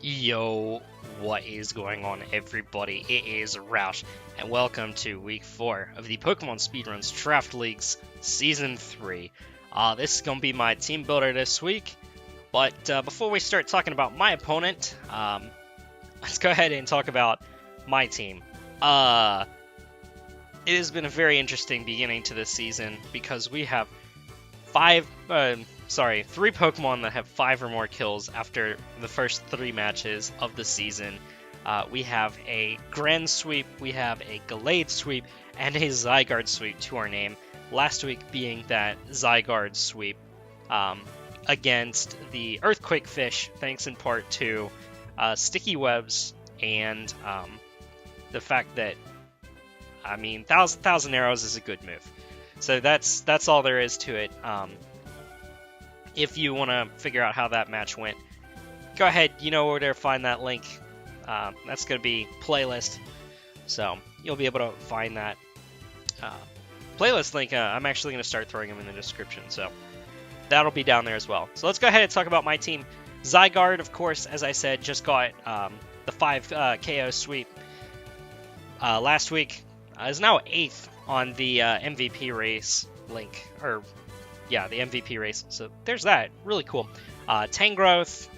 Yo, what is going on, everybody? It is Roush, and welcome to week 4 of the Pokemon Speedruns Draft League's Season 3. This is going to be my team builder this week, but before we start talking about my opponent, let's go ahead and talk about my team. It has been a very interesting beginning to this season because we have three Pokemon that have 5 or more kills after the first 3 matches of the season. We have a Grand Sweep, we have a Gallade Sweep, and a Zygarde Sweep to our name. Last week being that Zygarde Sweep against the Earthquake Fish, thanks in part to Sticky Webs and the fact that, Thousand Arrows is a good move. So that's all there is to it. If you want to figure out how that match went, go ahead, you know where to find that link. That's going to be playlist, so you'll be able to find that playlist link. I'm actually going to start throwing them in the description, so that'll be down there as well. So let's go ahead and talk about my team. Zygarde, of course, as I said, just got the 5 KO sweep last week. Is now 8th on the MVP race link, the MVP race. So there's that. Really cool. Tangrowth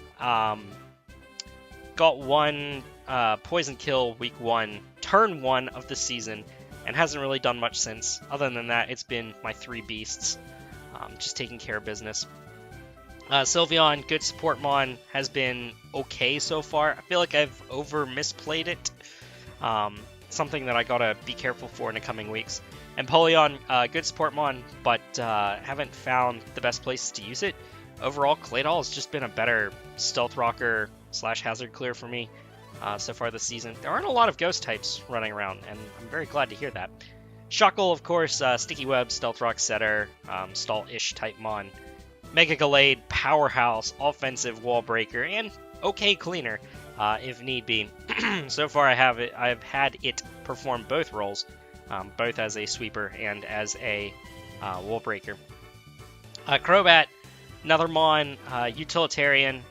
got 1 poison kill week 1, turn 1 of the season, and hasn't really done much since. Other than that, it's been my 3 beasts, just taking care of business. Sylveon, good support mon, has been okay so far. I feel like I've misplayed it. Something that I gotta be careful for in the coming weeks. And Polion, good support mon, but haven't found the best places to use it. Overall, Claydol has just been a better Stealth Rocker / Hazard Clear for me so far this season. There aren't a lot of Ghost types running around, and I'm very glad to hear that. Shuckle, of course, Sticky Web, Stealth Rock Setter, Stall-ish type mon. Mega Gallade, Powerhouse, Offensive Wall Breaker, and okay Cleaner if need be. So far I've had it perform both roles. Both as a sweeper and as a wall breaker. Crobat, another mon, utilitarian,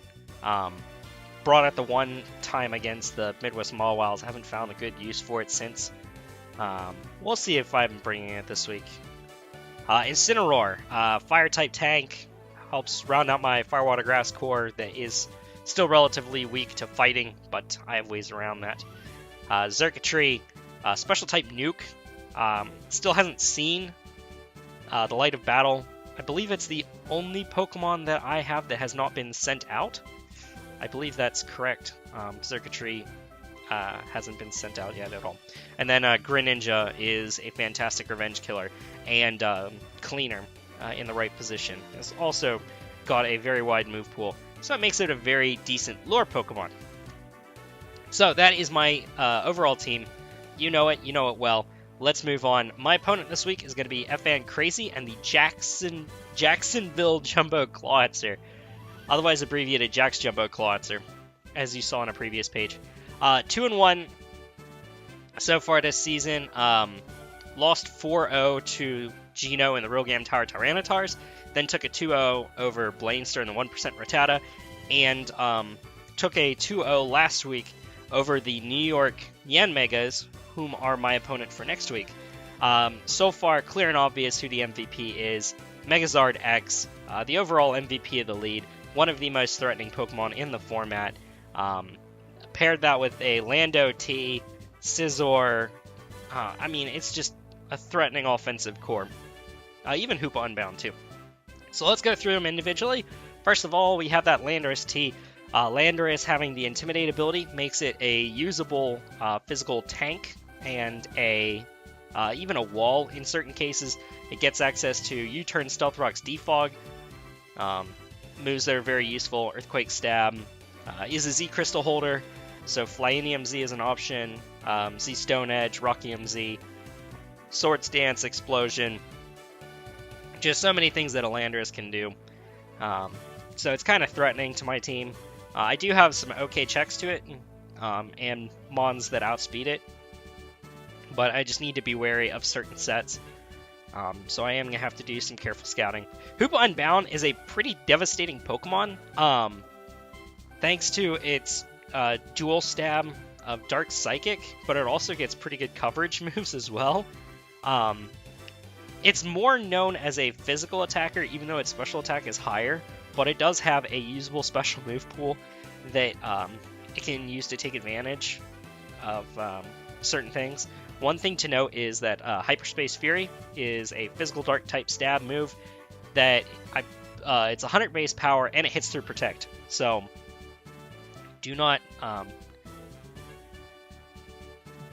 brought it the one time against the Midwest Mawwowls. Haven't found a good use for it since. We'll see if I'm bringing it this week. Incineroar, fire type tank, helps round out my Firewater Grass core that is still relatively weak to fighting, but I have ways around that. Xurkitree, special type nuke. Still hasn't seen the light of battle. I believe it's the only Pokemon that I have that has not been sent out. I believe that's correct. Xurkitree hasn't been sent out yet at all. And then Greninja is a fantastic revenge killer and cleaner in the right position. It's also got a very wide move pool, so it makes it a very decent lure Pokemon. So that is my overall team. You know it well. Let's move on. My opponent this week is going to be Ffancrzy and the Jacksonville Jumbo Clawitzer, otherwise abbreviated Jax Jumbo Clawitzer, as you saw on a previous page. 2-1 so far this season. Lost 4-0 to Geno in the Real Game Tower Tyrannotars, then took a 2-0 over Blainster in the 1% Rattata, and took a 2-0 last week over the New York Yanmegas, whom are my opponent for next week. So far, clear and obvious who the MVP is. Megazard X, the overall MVP of the lead, one of the most threatening Pokemon in the format. Paired that with a Lando T, Scizor. It's just a threatening offensive core. Even Hoopa Unbound, too. So let's go through them individually. First of all, we have that Landorus T. Landorus, having the Intimidate ability, makes it a usable physical tank and even a wall in certain cases. It gets access to U-Turn, Stealth Rock's Defog. Moves that are very useful. Earthquake Stab. Is a Z Crystal holder, so Flyinium Z is an option. Z Stone Edge, Rockium Z, Swords Dance, Explosion. Just so many things that a Landorus can do. So it's kind of threatening to my team. I do have some okay checks to it, and mons that outspeed it, but I just need to be wary of certain sets. So I am going to have to do some careful scouting. Hoopa Unbound is a pretty devastating Pokemon. Thanks to its dual stab of Dark Psychic, but it also gets pretty good coverage moves as well. It's more known as a physical attacker, even though its special attack is higher, but it does have a usable special move pool that it can use to take advantage of certain things. One thing to note is that Hyperspace Fury is a physical dark type stab move that it's 100 base power and it hits through Protect. So do not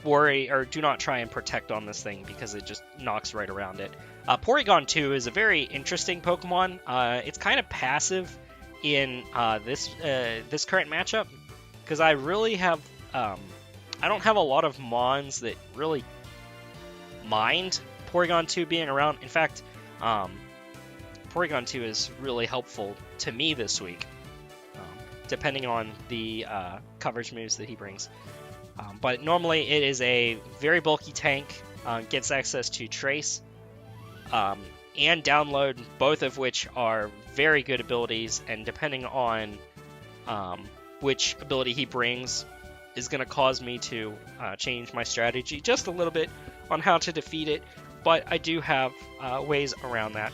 worry, or do not try and Protect on this thing because it just knocks right around it. Porygon 2 is a very interesting Pokemon. It's kind of passive in this current matchup because I really have I don't have a lot of Mons that really mind Porygon 2 being around. In fact, Porygon 2 is really helpful to me this week, depending on the coverage moves that he brings. But normally it is a very bulky tank, gets access to Trace and Download, both of which are very good abilities, and depending on which ability he brings is going to cause me to change my strategy just a little bit on how to defeat it, but I do have ways around that.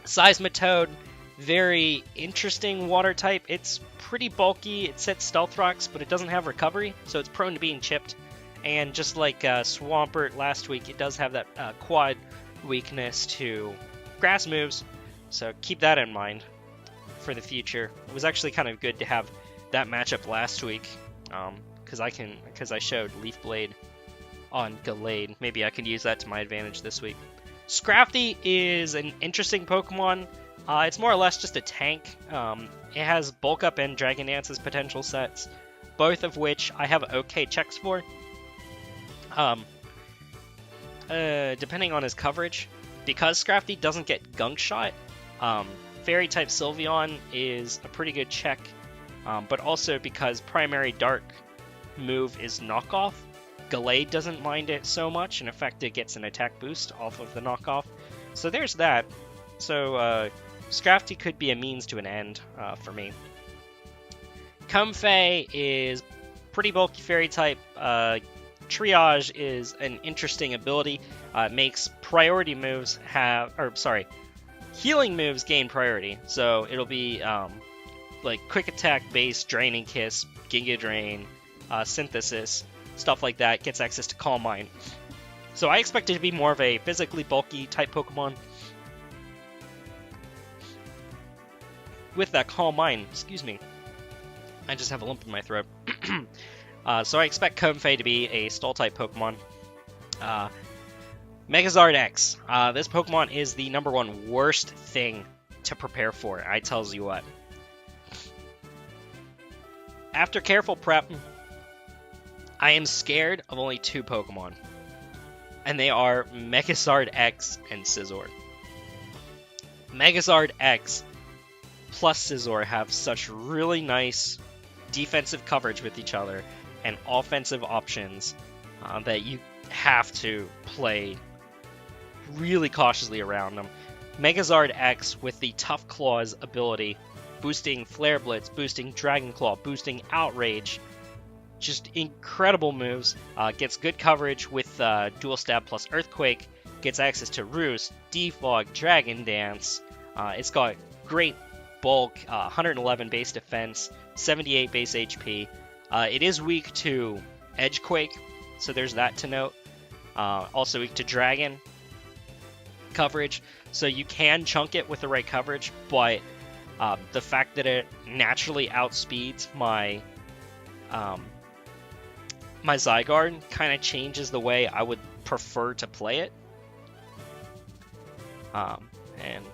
Seismitoad, very interesting water type. It's pretty bulky, it sets Stealth Rocks, but it doesn't have recovery, so it's prone to being chipped. And just like Swampert last week, it does have that quad weakness to grass moves, so keep that in mind for the future. It was actually kind of good to have that matchup last week, because I showed Leaf Blade on Gallade. Maybe I can use that to my advantage this week. Scrafty is an interesting Pokemon. It's more or less just a tank. It has Bulk Up and Dragon Dance as potential sets, both of which I have okay checks for. Depending on his coverage, because Scrafty doesn't get Gunk Shot, Fairy type Sylveon is a pretty good check, but also because primary Dark move is Knockoff, Gallade doesn't mind it so much, and in fact it gets an attack boost off of the knockoff. So there's that. So Scrafty could be a means to an end for me. Comfey is pretty bulky fairy type. Triage is an interesting ability. It makes priority moves healing moves gain priority. So it'll be like Quick Attack, Base, Draining Kiss, Giga Drain, Synthesis, stuff like that. Gets access to Calm Mind. So I expect it to be more of a physically bulky type Pokemon. With that Calm Mind, excuse me, I just have a lump in my throat. So I expect Comfey to be a Stall type Pokemon. Megazard X. This Pokemon is the #1 worst thing to prepare for, I tells you what. After careful prep, I am scared of only 2 Pokemon. And they are Megazard X and Scizor. Megazard X plus Scizor have such really nice defensive coverage with each other and offensive options that you have to play really cautiously around them. Megazard X with the Tough Claws ability, boosting Flare Blitz, boosting Dragon Claw, boosting Outrage, just incredible moves. Gets good coverage with Dual Stab plus Earthquake, gets access to Roost, Defog, Dragon Dance. It's got great bulk, 111 base defense, 78 base HP. It is weak to Edgequake, so there's that to note. Also weak to Dragon coverage, so you can chunk it with the right coverage, but the fact that it naturally outspeeds my my Zygarde kind of changes the way I would prefer to play it. And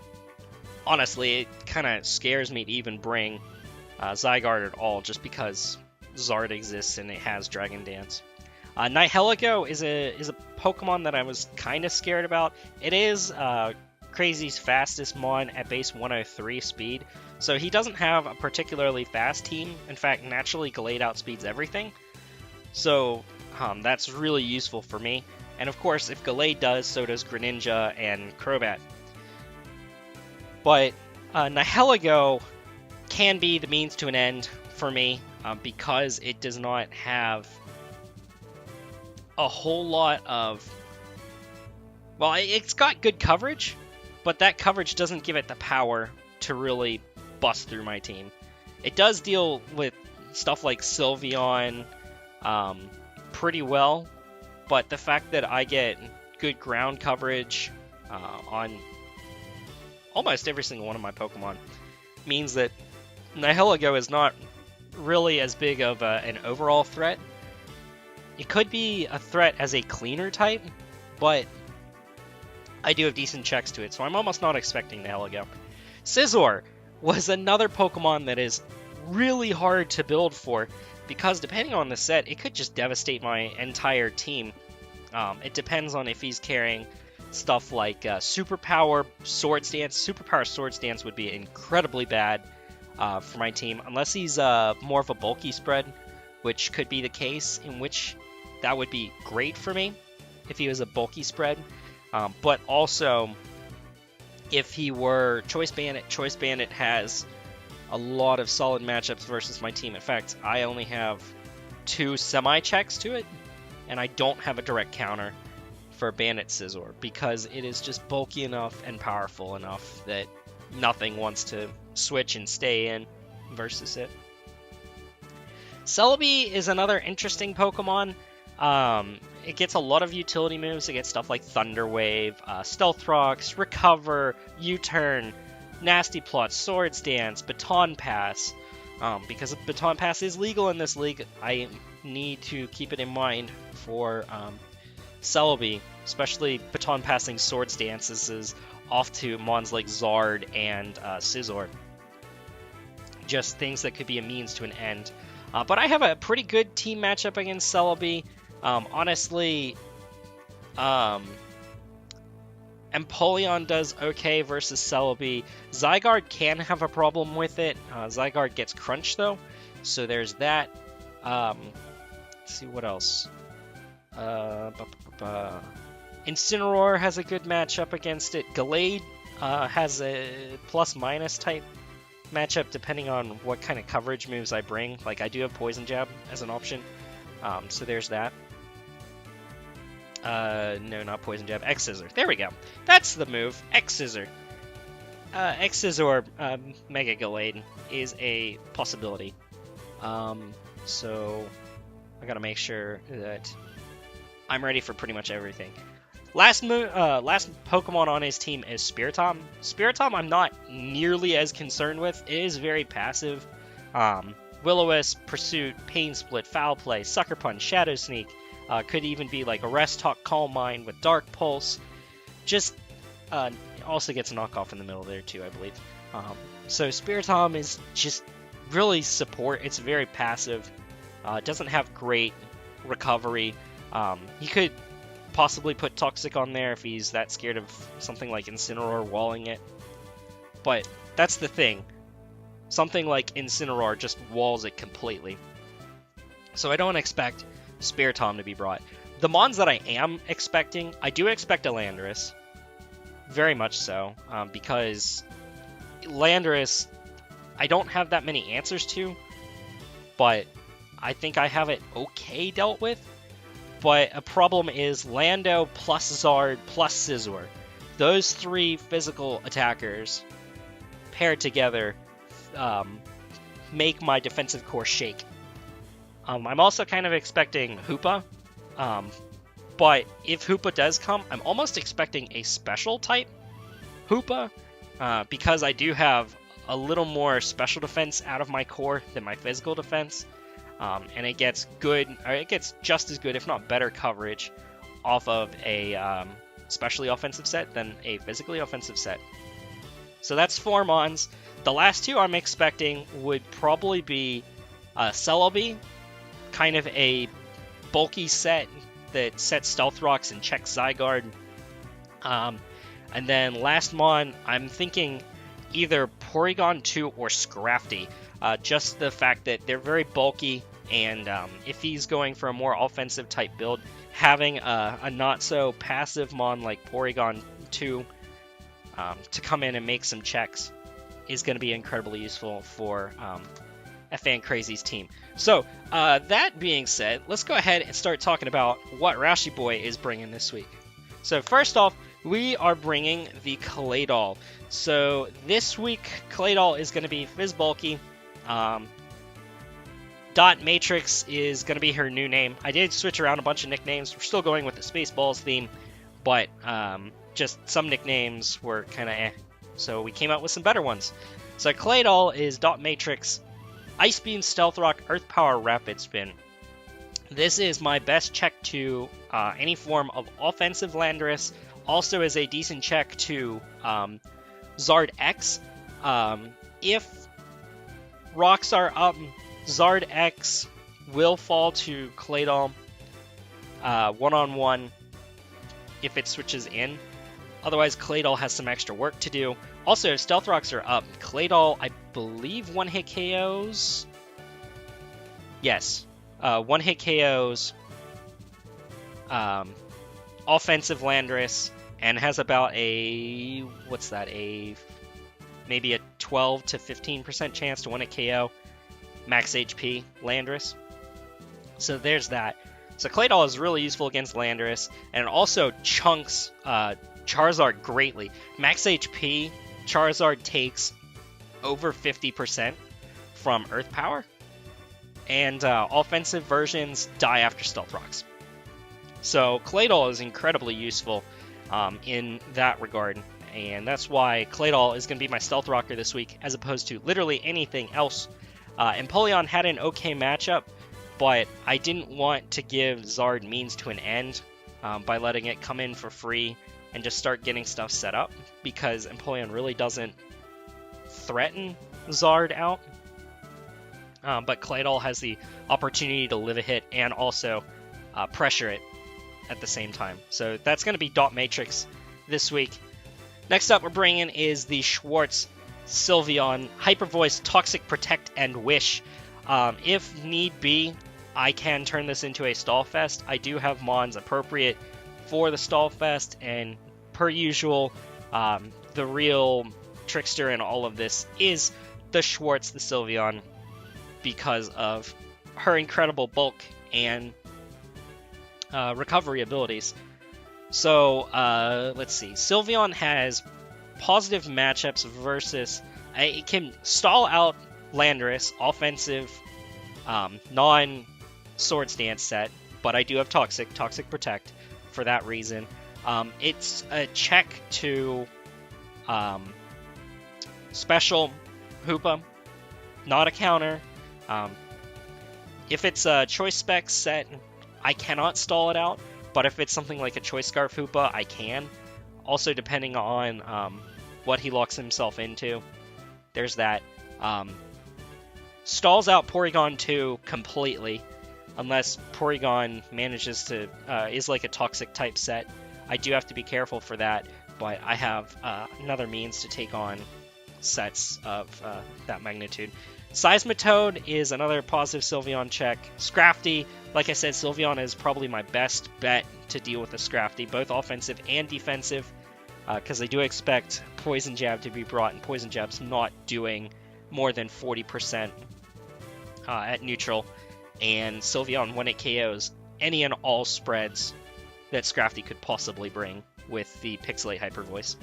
honestly, it kind of scares me to even bring Zygarde at all, just because Zard exists and it has Dragon Dance. Nihilego is a Pokemon that I was kind of scared about. It is Crazy's fastest Mon at base 103 speed, so he doesn't have a particularly fast team. In fact, naturally Gallade outspeeds everything, so that's really useful for me. And of course, if Gallade does, so does Greninja and Crobat. But Nihilego can be the means to an end for me because it does not have a whole lot of... Well, it's got good coverage, but that coverage doesn't give it the power to really bust through my team. It does deal with stuff like Sylveon pretty well, but the fact that I get good ground coverage on almost every single one of my Pokemon means that Nihilego is not really as big of an overall threat. It could be a threat as a cleaner type, but I do have decent checks to it, so I'm almost not expecting Nihilego. Scizor was another Pokemon that is really hard to build for, because depending on the set, it could just devastate my entire team. It depends on if he's carrying stuff like Superpower Swords Dance. Superpower Swords Dance would be incredibly bad for my team, unless he's more of a bulky spread, which could be the case, in which that would be great for me if he was a bulky spread. But also, if he were Choice Bandit has a lot of solid matchups versus my team. In fact, I only have 2 semi-checks to it, and I don't have a direct counter for Bandit Scizor, because it is just bulky enough and powerful enough that nothing wants to switch and stay in versus it. Celebi is another interesting Pokemon. It gets a lot of utility moves. It gets stuff like Thunder Wave, Stealth Rocks, Recover, U-Turn, Nasty Plot, Swords Dance, Baton Pass. Because Baton Pass is legal in this league, I need to keep it in mind for Celebi, especially Baton Passing Swords Dances is off to mons like Zard and Scizor. Just things that could be a means to an end. But I have a pretty good team matchup against Celebi. Honestly, Empoleon does okay versus Celebi. Zygarde can have a problem with it. Zygarde gets crunched though, so there's that. Let's see what else. Incineroar has a good matchup against it. Gallade has a plus-minus type matchup depending on what kind of coverage moves I bring. Like, I do have Poison Jab as an option, so there's that. No, not Poison Jab. X-Scissor. There we go. That's the move. X-Scissor. X-Scissor Mega Gallade is a possibility. So I gotta make sure that I'm ready for pretty much everything. Last Pokemon on his team is Spiritomb. Spiritomb I'm not nearly as concerned with. It is very passive. Will-O-Wisp, Pursuit, Pain Split, Foul Play, Sucker Punch, Shadow Sneak. Could even be like Arrest, Talk, Calm Mind with Dark Pulse. Just also gets a knockoff in the middle there too, I believe. So Spiritomb is just really support. It's very passive. Doesn't have great recovery. He could possibly put Toxic on there if he's that scared of something like Incineroar walling it. But that's the thing. Something like Incineroar just walls it completely. So I don't expect Spiritomb to be brought. The mons that I am expecting, I do expect a Landorus. Very much so. Because Landorus, I don't have that many answers to. But I think I have it okay dealt with. But a problem is Lando plus Zard plus Scizor. Those 3 physical attackers paired together make my defensive core shake. I'm also kind of expecting Hoopa. But if Hoopa does come, I'm almost expecting a special type Hoopa. Because I do have a little more special defense out of my core than my physical defense. And it gets just as good, if not better, coverage off of a specially offensive set than a physically offensive set. So that's 4 mons. The last 2 I'm expecting would probably be Celebi, kind of a bulky set that sets Stealth Rocks and checks Zygarde. And then last mon, I'm thinking either Porygon 2 or Scrafty. Just the fact that they're very bulky, and if he's going for a more offensive type build, having a not so passive mon like Porygon 2 to come in and make some checks is going to be incredibly useful for Ffancrzy's team. So, that being said, let's go ahead and start talking about what Roush Boy is bringing this week. So, first off, we are bringing the Claydol. So, this week, Claydol is going to be Fizz Bulky. Dot Matrix is going to be her new name. I did switch around a bunch of nicknames. We're still going with the Spaceballs theme, but just some nicknames were kind of eh. So, we came out with some better ones. So, Claydol is Dot Matrix, Ice Beam, Stealth Rock, Earth Power, Rapid Spin. This is my best check to any form of offensive Landorus. Also is a decent check to Zard X. If rocks are up, Zard X will fall to Claydol one-on-one if it switches in. Otherwise, Claydol has some extra work to do. Also, if Stealth Rocks are up, Claydol, I believe, one-hit KOs. Yes, one-hit KOs. Offensive Landorus, and has about a maybe a 12 to 15% chance to win a KO. Max HP Landorus. So there's that. So Claydol is really useful against Landorus, and it also chunks Charizard greatly. Max HP Charizard takes over 50% from Earth Power, and offensive versions die after Stealth Rocks. So Claydol is incredibly useful in that regard, and that's why Claydol is going to be my Stealth Rocker this week, as opposed to literally anything else. Empoleon had an okay matchup, but I didn't want to give Zard means to an end by letting it come in for free and just start getting stuff set up, because Empoleon really doesn't threaten Zard out. But Claydol has the opportunity to live a hit and also pressure it at the same time. So that's going to be Dot Matrix this week. Next up we're bringing is the Schwartz Sylveon Hyper Voice, Toxic Protect, and Wish. If need be, I can turn this into a Stall Fest. I do have Mons appropriate for the Stall Fest, and per usual, the real trickster in all of this is the Schwartz, the Sylveon, because of her incredible bulk and recovery abilities. So, let's see. Sylveon has positive matchups versus... it can stall out Landorus, offensive, non-Swords Dance set, but I do have Toxic Protect for that reason. It's a check to Special Hoopa, not a counter. If it's a Choice Spec set, I cannot stall it out, but if it's something like a Choice Scarf Hoopa, I can. Also, depending on what he locks himself into. There's that. Stalls out Porygon 2 completely, unless Porygon manages to, is like a Toxic type set. I do have to be careful for that, but I have another means to take on sets of that magnitude. Seismitoad is another positive Sylveon check. Scrafty, like I said, Sylveon is probably my best bet to deal with a Scrafty, both offensive and defensive, because I do expect Poison Jab to be brought, and Poison Jab's not doing more than 40% at neutral, and Sylveon, when it KOs, any and all spreads that Scrafty could possibly bring with the Pixelate Hyper Voice.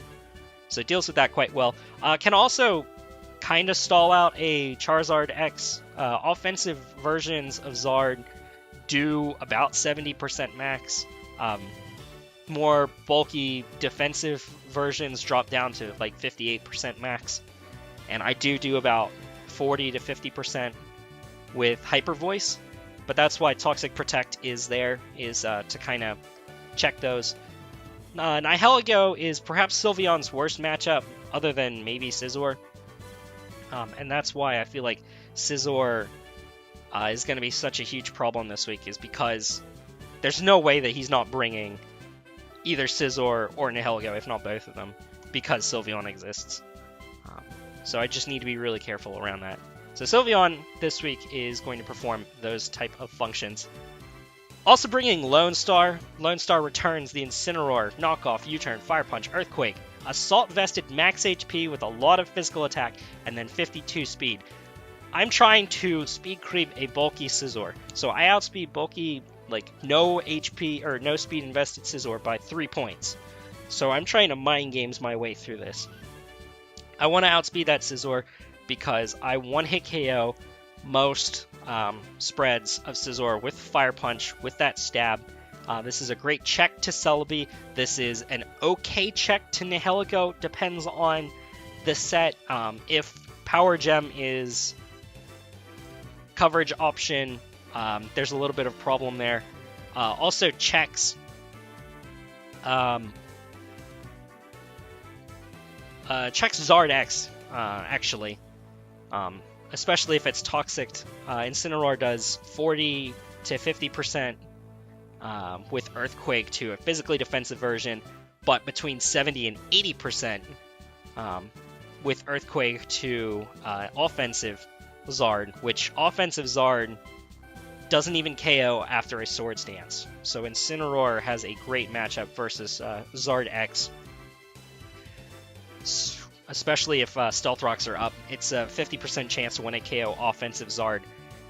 So it deals with that quite well. Can also kind of stall out a Charizard X. Offensive versions of Zard do about 70% max. More bulky defensive versions drop down to like 58% max. And I do about 40 to 50% with Hyper Voice. But that's why Toxic Protect is there, is to kind of check those. Nihilego is perhaps Sylveon's worst matchup, other than maybe Scizor. And that's why I feel like Scizor is going to be such a huge problem this week, is because there's no way that he's not bringing either Scizor or Nihilego, if not both of them, because Sylveon exists. So I just need to be really careful around that. So Sylveon this week is going to perform those type of functions. Also bringing Lone Star. Lone Star returns the Incineroar, Knockoff, U-Turn, Fire Punch, Earthquake, Assault Vested max HP with a lot of physical attack, and then 52 speed. I'm trying to speed creep a bulky Scizor. So I outspeed bulky, like, no HP or no speed invested Scizor by 3 points. So I'm trying to mind games my way through this. I want to outspeed that Scizor because I one-hit KO most spreads of Scizor with Fire Punch, with that stab. This is a great check to Celebi. This is an okay check to Nihilego. Depends on the set. If Power Gem is coverage option, there's a little bit of problem there. Also checks checks Zard X, actually. Especially if it's toxic. Incineroar does 40 to 50% with Earthquake to a physically defensive version, but between 70 and 80% with Earthquake to offensive Zard, which offensive Zard doesn't even KO after a Swords Dance. So Incineroar has a great matchup versus Zard X. Especially if Stealth Rocks are up. It's a 50% chance to win a KO offensive Zard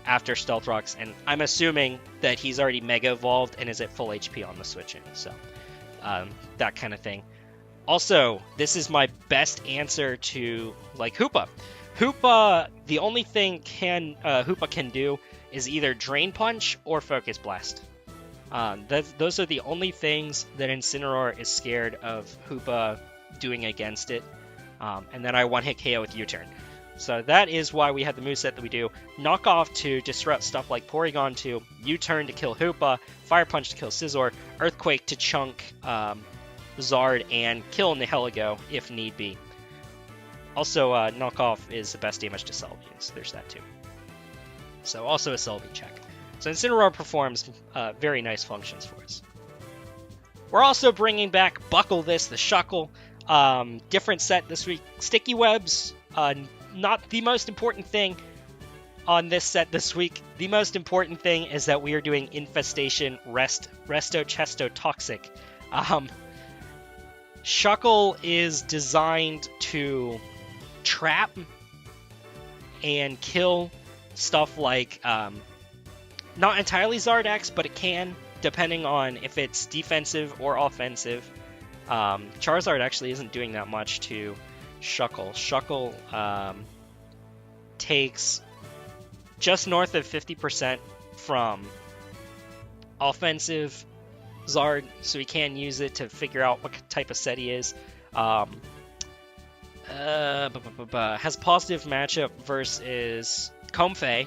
after Stealth Rocks, and I'm assuming that he's already Mega Evolved and is at full HP on the switch in, so that kind of thing. Also, this is my best answer to, like, Hoopa. Hoopa, the only thing Hoopa can do is either Drain Punch or Focus Blast. Those are the only things that Incineroar is scared of Hoopa doing against it. And then I one-hit KO with U-Turn. So that is why we have the moveset that we do. Knock Off to disrupt stuff like Porygon 2, U-Turn to kill Hoopa, Fire Punch to kill Scizor, Earthquake to chunk Zard, and kill Nihilego if need be. Also, Knock Off is the best damage to Celebi, so there's that too. So also a Celebi check. So Incineroar performs very nice functions for us. We're also bringing back Buckle This, the Shuckle. Different set this week. Sticky Webs, not the most important thing on this set this week. The most important thing is that we are doing Infestation, Resto, Chesto, Toxic. Shuckle is designed to trap and kill stuff like, not entirely Zardax, but it can, depending on if it's defensive or offensive. Charizard actually isn't doing that much to Shuckle. Shuckle takes just north of 50% from offensive Zard, so he can use it to figure out what type of set he is. Has positive matchup versus Comfey,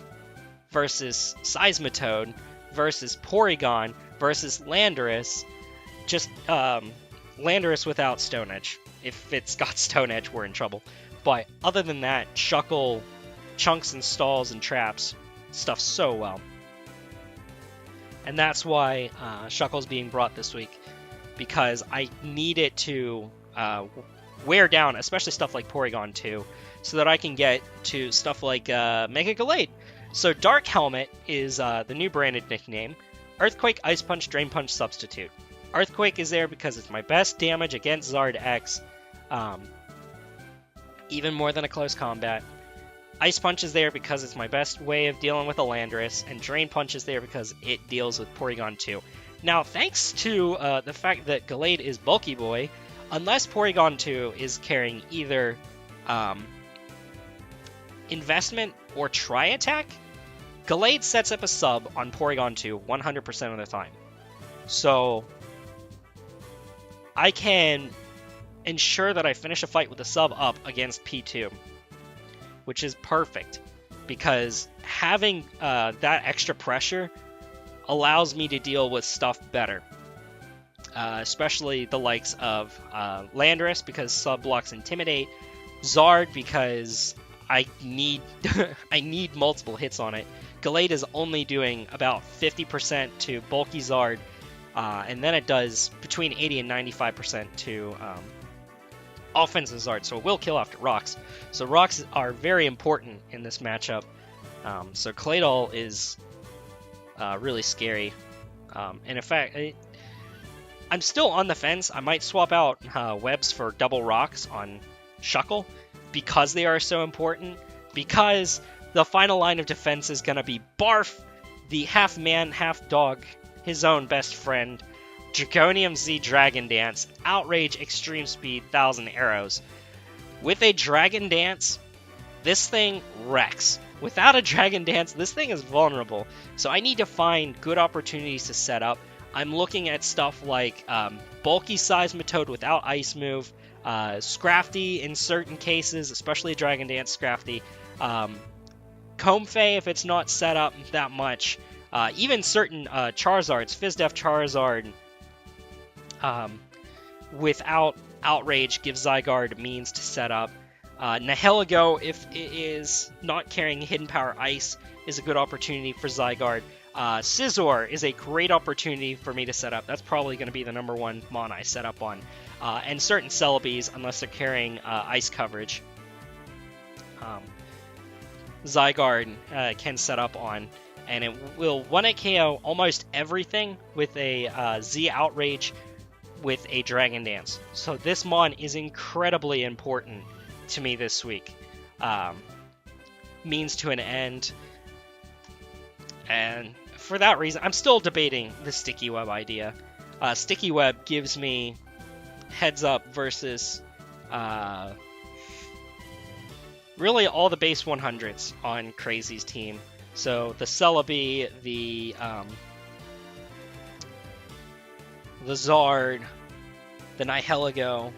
versus Seismitoad, versus Porygon, versus Landorus. Just Landorus without Stone Edge. If it's got Stone Edge, we're in trouble. But other than that, Shuckle chunks and stalls and traps stuff so well. And that's why Shuckle's being brought this week, because I need it to wear down, especially stuff like Porygon 2, so that I can get to stuff like Mega Gallade. So Dark Helmet is the new branded nickname. Earthquake, Ice Punch, Drain Punch substitute. Earthquake is there because it's my best damage against Zard X, even more than a close combat. Ice Punch is there because it's my best way of dealing with a Landorus, and Drain Punch is there because it deals with Porygon 2. Now, thanks to the fact that Gallade is Bulky Boy, unless Porygon 2 is carrying either Investment or Tri-Attack, Gallade sets up a sub on Porygon 2 100% of the time. So I can ensure that I finish a fight with a sub up against P2, which is perfect, because having that extra pressure allows me to deal with stuff better. Especially the likes of Landorus, because sub blocks Intimidate, Zard, because I need I need multiple hits on it. Gallade is only doing about 50% to bulky Zard, and then it does between 80 and 95% to offensive Zard, so it will kill after rocks. So rocks are very important in this matchup. So Claydol is really scary. And in fact, I'm still on the fence. I might swap out webs for double rocks on Shuckle because they are so important. Because the final line of defense is going to be Barf, the half man, half dog, his own best friend, Draconium Z Dragon Dance, Outrage, Extreme Speed, 1,000 Arrows. With a Dragon Dance, this thing wrecks. Without a Dragon Dance, this thing is vulnerable. So I need to find good opportunities to set up. I'm looking at stuff like Bulky Seismitoad without Ice Move, Scrafty in certain cases, especially Dragon Dance Scrafty, Comfey if it's not set up that much, even certain Charizards, Fizdef Charizard without Outrage gives Zygarde means to set up. Nihilego, if it is not carrying Hidden Power Ice, is a good opportunity for Zygarde. Scizor is a great opportunity for me to set up. That's probably going to be the number one mon I set up on. And certain Celebes, unless they're carrying ice coverage, Zygarde can set up on. And it will 1-hit KO almost everything with a Z Outrage with a Dragon Dance. So this mon is incredibly important to me this week. Means to an end. And for that reason, I'm still debating the Sticky Web idea. Sticky Web gives me heads up versus really all the base 100s on Crazy's team. So the Celebi, the Zard, the Nihilego.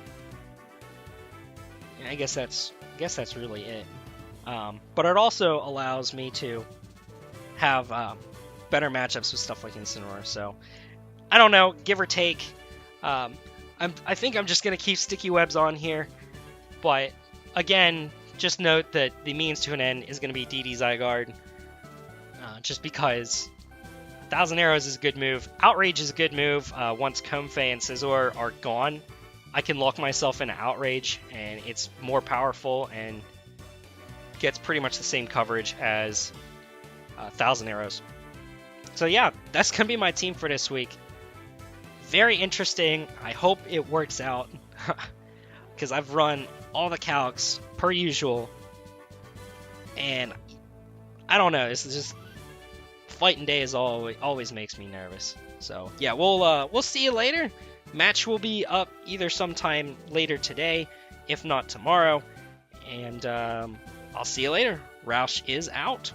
I guess that's really it. But it also allows me to have better matchups with stuff like Incineroar. So I don't know, give or take. I think I'm just gonna keep Sticky Webs on here. But again, just note that the means to an end is gonna be DD Zygarde. Just because 1,000 Arrows is a good move. Outrage is a good move. Once Comfey and Scizor are gone, I can lock myself into Outrage, and it's more powerful and gets pretty much the same coverage as 1,000 Arrows. So yeah, that's going to be my team for this week. Very interesting. I hope it works out, because I've run all the calcs per usual, and I don't know, it's just fighting day is always makes me nervous. So yeah, we'll see you later. Match will be up either sometime later today, if not tomorrow. And I'll see you later. Roush is out.